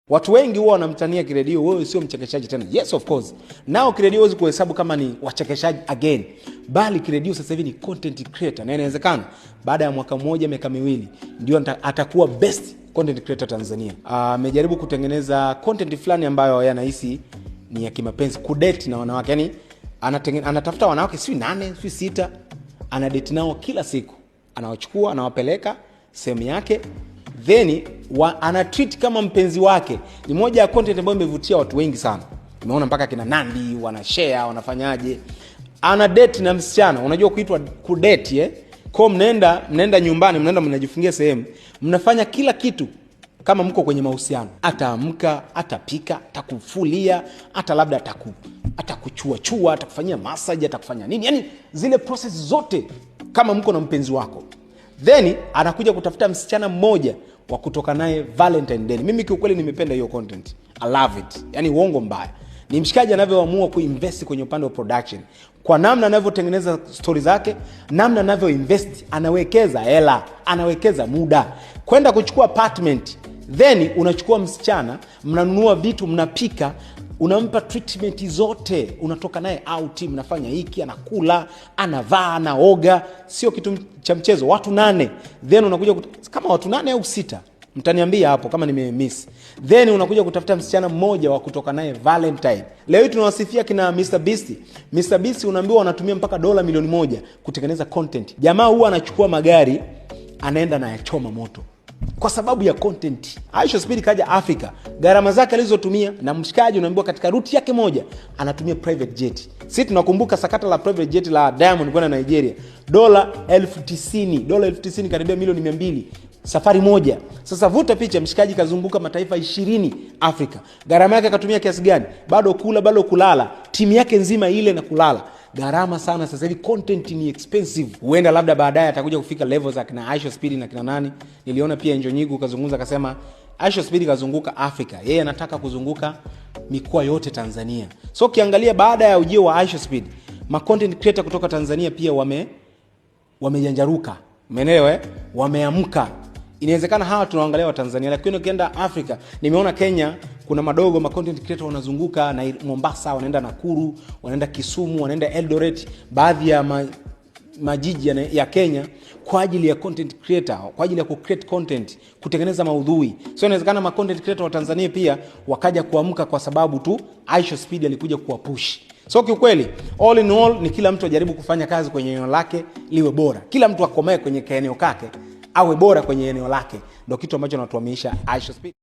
Watu wengi huwa wanamtania Kiredio, wewe sio mchekeshaji tena. Yes of course. Nao Kiredio huwezi kuhesabu kama ni wachekeshaji again. Bali Kiredio sasa hivi ni content creator. Na inawezekana baada ya mwaka mmoja, miaka miwili ndio atakuwa best content creator Tanzania. Amejaribu kutengeneza content fulani ambayo yanahisi ni ya kimapenzi, kudate na wanawake. Yaani anatafuta wanawake si 8, si 6, anadate nao kila siku. Anawachukua, anawapeleka sehemu yake. Then anatreat kama mpenzi wake. Ni moja ya content ambayo imevutia watu wengi sana. Umeona mpaka kina Nandi wanashare, wanafanyaje. Ana date na msichana. Unajua kuitwa kudate Kwa mnaenda nyumbani, mnajifungia sehemu. Mnafanya kila kitu kama mko kwenye mahusiano. Ataamka, atapika, atakufulia, hata labda atakuchua, atakufanyia massage, atakufanya nini? Yaani zile process zote kama mko na mpenzi wako. Then anakuja kutafuta msichana mmoja wa kutoka naye Valentine Day. Mimi kiukweli nimependa hiyo content. I love it. Yaani uongo mbaya. Ni mshikaji anavyoamua kuinvest kwenye upande wa production. Kwa namna anavyotengeneza stories zake, namna anavyoinvest, anawekeza hela, anawekeza muda. Kwenda kuchukua apartment, then unachukua msichana, mnanunua vitu, mnapika, unampa treatment zote, unatoka naye out, mnafanya hiki, anakula, anavaa, anaoga, sio kitu cha mchezo. Watu 8, then unakuja kama watu 8 au 6, mtaniambia hapo kama nimemiss. Then unakuja kutafuta msichana mmoja wa kutoka naye Valentine. Leo hii tunawasifia kina Mr Beast. Mr Beast unaambiwa wanatumia mpaka $1 milioni kutengeneza content. Jamaa huwa anachukua magari, anaenda na yachoma moto kwa sababu ya content. Aisha Speed kaja Afrika, gharama zake alizotumia, na mshikaji unaambiwa katika route yake moja anatumia private jet. Sisi tunakumbuka sakata la private jet la Diamond kwenda Nigeria, $90,000 karibia $200,000 safari moja. Sasa vuta picha, mshikaji kazunguka mataifa 20 Afrika. Gharama yake akatumia kiasi gani? Bado kula, bado kulala, timu yake nzima ile na kulala. Gharama sana. Sasa hivi content ni expensive. Huenda labda baadaye atakuja kufika level za kina Aisha Speed na kina nani. Niliona pia Njonyigu kazungumza akasema Aisha Speed kazunguka Afrika, yeye anataka kuzunguka mikoa yote Tanzania. So ukiangalia baada ya ujio wa Aisha Speed, ma content creator kutoka Tanzania pia wamejanjaruka. Umeelewa wameamka. Inawezekana hawa tunaangalia wa Tanzania, lakini ukienda Afrika, nimeona Kenya kuna madogo ma content creator wanazunguka na Mombasa, wanaenda Nakuru, wanaenda Kisumu, wanaenda Eldoret, baadhi ya majiji ya Kenya kwa ajili ya content creator, kwa ajili ya ku-create content, kutengeneza maudhui. So inawezekana ma content creator wa Tanzania pia wakaja kuamka kwa sababu tu Aisha Speed alikuja kuwapush. So kiukweli all in all ni kila mtu ajaribu kufanya kazi kwenye eneo lake liwe bora. Kila mtu akomae kwenye eneo kake, awe bora kwenye eneo lake. Ndio kitu ambacho natuamisha Aisha Speed.